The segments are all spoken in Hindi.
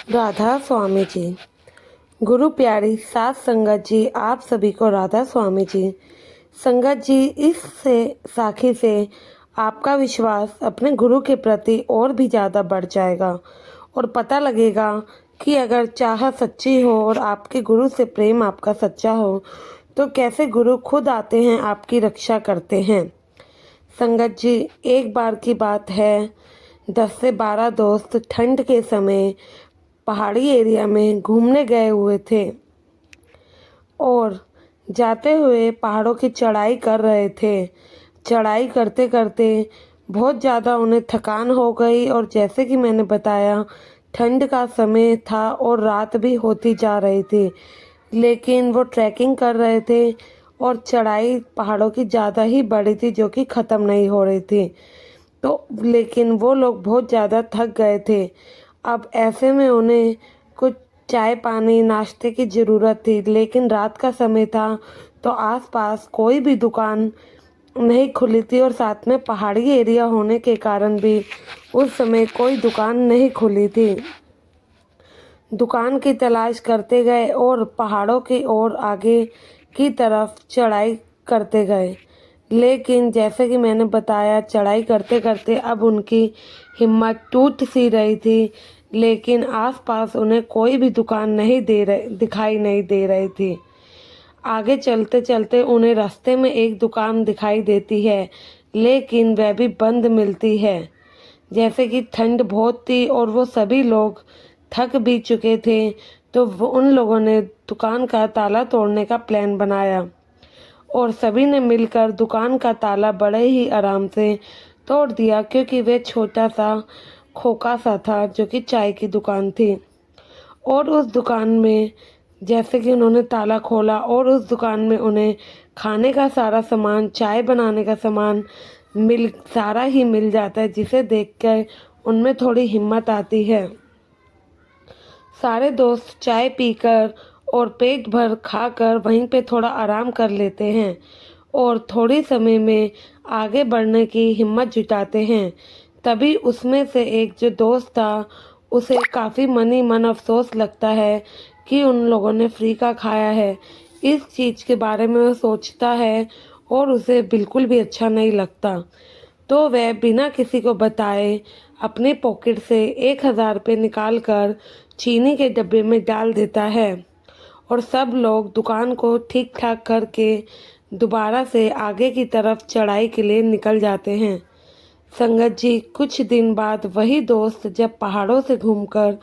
राधा स्वामी जी। गुरु प्यारी सात संगत जी, आप सभी को राधा स्वामी जी। संगत जी, इस से साखी से आपका विश्वास अपने गुरु के प्रति और भी ज़्यादा बढ़ जाएगा और पता लगेगा कि अगर चाह सच्ची हो और आपके गुरु से प्रेम आपका सच्चा हो तो कैसे गुरु खुद आते हैं, आपकी रक्षा करते हैं। संगत जी, एक बार की बात है, 10 से 12 दोस्त ठंड के समय पहाड़ी एरिया में घूमने गए हुए थे और जाते हुए पहाड़ों की चढ़ाई कर रहे थे। चढ़ाई करते करते बहुत ज़्यादा उन्हें थकान हो गई और जैसे कि मैंने बताया, ठंड का समय था और रात भी होती जा रही थी, लेकिन वो ट्रैकिंग कर रहे थे और चढ़ाई पहाड़ों की ज़्यादा ही बड़ी थी जो कि ख़त्म नहीं हो रही थी। तो लेकिन वो लोग बहुत ज़्यादा थक गए थे। अब ऐसे में उन्हें कुछ चाय पानी नाश्ते की ज़रूरत थी, लेकिन रात का समय था तो आसपास कोई भी दुकान नहीं खुली थी और साथ में पहाड़ी एरिया होने के कारण भी उस समय कोई दुकान नहीं खुली थी। दुकान की तलाश करते गए और पहाड़ों की ओर आगे की तरफ चढ़ाई करते गए, लेकिन जैसे कि मैंने बताया, चढ़ाई करते करते अब उनकी हिम्मत टूट सी रही थी, लेकिन आसपास उन्हें कोई भी दुकान दिखाई नहीं दे रही थी। आगे चलते चलते उन्हें रास्ते में एक दुकान दिखाई देती है, लेकिन वह भी बंद मिलती है। जैसे कि ठंड बहुत थी और वो सभी लोग थक भी चुके थे, तो उन लोगों ने दुकान का ताला तोड़ने का प्लान बनाया और सभी ने मिलकर दुकान का ताला बड़े ही आराम से तोड़ दिया, क्योंकि वह छोटा सा खोखा सा था जो कि चाय की दुकान थी। और उस दुकान में जैसे कि उन्होंने ताला खोला और उस दुकान में उन्हें खाने का सारा सामान, चाय बनाने का सामान सारा ही मिल जाता है, जिसे देखकर उनमें थोड़ी हिम्मत आती है। सारे दोस्त चाय पीकर और पेट भर खाकर वहीं पे थोड़ा आराम कर लेते हैं और थोड़ी समय में आगे बढ़ने की हिम्मत जुटाते हैं। तभी उसमें से एक जो दोस्त था, उसे काफ़ी मन ही मन अफसोस लगता है कि उन लोगों ने फ्री का खाया है। इस चीज़ के बारे में वो सोचता है और उसे बिल्कुल भी अच्छा नहीं लगता। तो वह बिना किसी को बताए अपने पॉकेट से 1000 रुपये निकाल कर चीनी के डब्बे में डाल देता है और सब लोग दुकान को ठीक ठाक करके दोबारा से आगे की तरफ चढ़ाई के लिए निकल जाते हैं। संगत जी, कुछ दिन बाद वही दोस्त जब पहाड़ों से घूमकर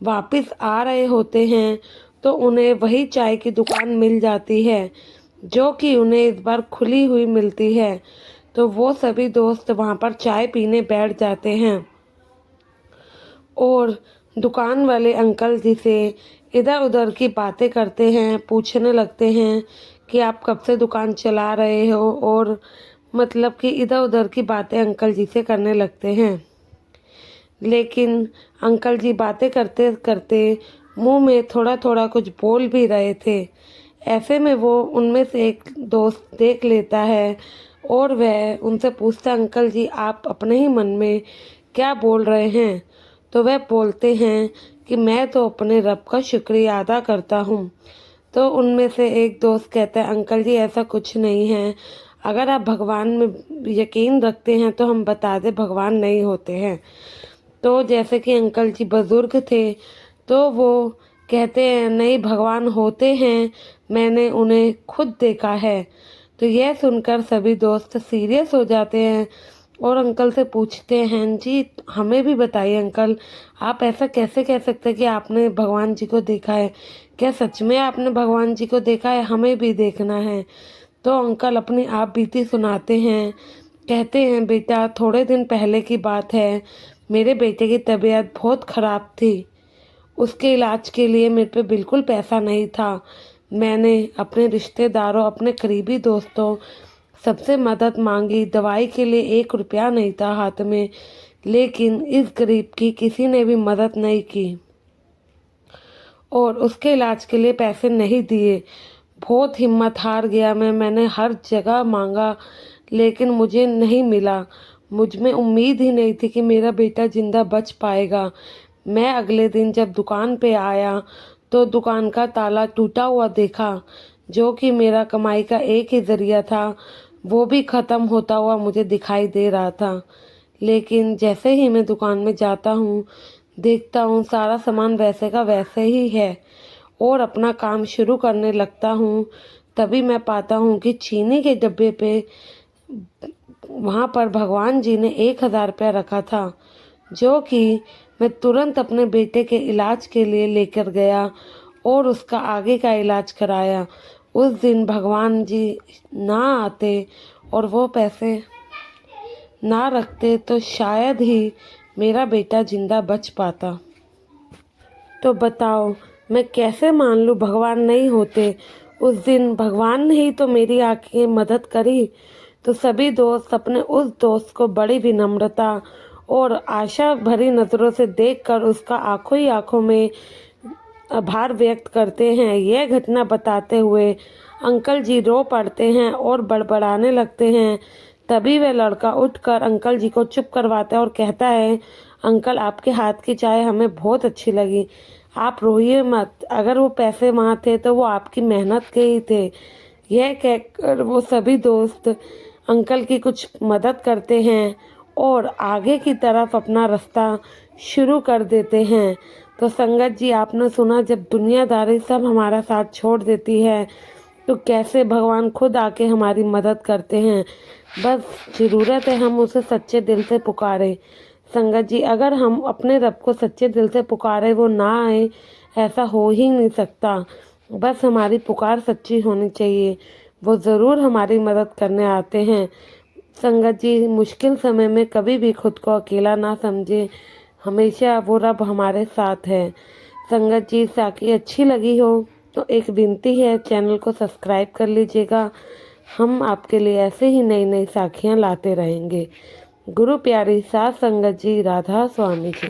वापस आ रहे होते हैं तो उन्हें वही चाय की दुकान मिल जाती है, जो कि उन्हें इस बार खुली हुई मिलती है। तो वो सभी दोस्त वहाँ पर चाय पीने बैठ जाते हैं और दुकान वाले अंकल जी से इधर उधर की बातें करते हैं, पूछने लगते हैं कि आप कब से दुकान चला रहे हो, और मतलब कि इधर उधर की बातें अंकल जी से करने लगते हैं। लेकिन अंकल जी बातें करते करते मुंह में थोड़ा थोड़ा कुछ बोल भी रहे थे। ऐसे में वो उनमें से एक दोस्त देख लेता है और वह उनसे पूछता, अंकल जी आप अपने ही मन में क्या बोल रहे हैं? तो वह बोलते हैं कि मैं तो अपने रब का शुक्रिया अदा करता हूँ। तो उनमें से एक दोस्त कहता है, अंकल जी ऐसा कुछ नहीं है, अगर आप भगवान में यकीन रखते हैं तो हम बता दें, भगवान नहीं होते हैं। तो जैसे कि अंकल जी बुज़ुर्ग थे तो वो कहते हैं, नहीं भगवान होते हैं, मैंने उन्हें खुद देखा है। तो यह सुनकर सभी दोस्त सीरियस हो जाते हैं और अंकल से पूछते हैं, जी हमें भी बताइए अंकल, आप ऐसा कैसे कह सकते हैं कि आपने भगवान जी को देखा है? क्या सच में आपने भगवान जी को देखा है? हमें भी देखना है। तो अंकल अपनी आप बीती सुनाते हैं, कहते हैं, बेटा थोड़े दिन पहले की बात है, मेरे बेटे की तबीयत बहुत ख़राब थी। उसके इलाज के लिए मेरे पे बिल्कुल पैसा नहीं था। मैंने अपने रिश्तेदारों, अपने करीबी दोस्तों सबसे मदद मांगी, दवाई के लिए 1 रुपया नहीं था हाथ में, लेकिन इस गरीब की किसी ने भी मदद नहीं की और उसके इलाज के लिए पैसे नहीं दिए। बहुत हिम्मत हार गया मैंने हर जगह मांगा, लेकिन मुझे नहीं मिला। मुझ में उम्मीद ही नहीं थी कि मेरा बेटा ज़िंदा बच पाएगा। मैं अगले दिन जब दुकान पे आया तो दुकान का ताला टूटा हुआ देखा, जो कि मेरा कमाई का एक ही ज़रिया था, वो भी ख़त्म होता हुआ मुझे दिखाई दे रहा था। लेकिन जैसे ही मैं दुकान में जाता हूँ, देखता हूँ सारा सामान वैसे का वैसे ही है और अपना काम शुरू करने लगता हूँ, तभी मैं पाता हूँ कि चीनी के डब्बे पे वहाँ पर भगवान जी ने 1000 रुपया रखा था, जो कि मैं तुरंत अपने बेटे के इलाज के लिए लेकर गया और उसका आगे का इलाज कराया। उस दिन भगवान जी ना आते और वो पैसे ना रखते तो शायद ही मेरा बेटा जिंदा बच पाता। तो बताओ मैं कैसे मान लूँ भगवान नहीं होते। उस दिन भगवान ने ही तो मेरी आके मदद करी। तो सभी दोस्त अपने उस दोस्त को बड़ी विनम्रता और आशा भरी नज़रों से देखकर उसका आंखों ही आंखों में आभार व्यक्त करते हैं। यह घटना बताते हुए अंकल जी रो पड़ते हैं और बड़बड़ाने लगते हैं। तभी वह लड़का उठकर अंकल जी को चुप करवाता है और कहता है, अंकल आपके हाथ की चाय हमें बहुत अच्छी लगी, आप रोइए मत, अगर वो पैसे वहाँ थे तो वो आपकी मेहनत के ही थे। यह कहकर वो सभी दोस्त अंकल की कुछ मदद करते हैं और आगे की तरफ अपना रास्ता शुरू कर देते हैं। तो संगत जी आपने सुना, जब दुनियादारी सब हमारा साथ छोड़ देती है तो कैसे भगवान खुद आके हमारी मदद करते हैं। बस ज़रूरत है हम उसे सच्चे दिल से पुकारें। संगत जी अगर हम अपने रब को सच्चे दिल से पुकारे वो ना आए, ऐसा हो ही नहीं सकता। बस हमारी पुकार सच्ची होनी चाहिए, वो ज़रूर हमारी मदद करने आते हैं। संगत जी मुश्किल समय में कभी भी खुद को अकेला ना समझे, हमेशा वो रब हमारे साथ है। संगत जी साखी अच्छी लगी हो तो एक विनती है, चैनल को सब्सक्राइब कर लीजिएगा। हम आपके लिए ऐसे ही नई नई साखियाँ लाते रहेंगे। गुरु प्यारी साथ संगत जी, राधा स्वामी जी।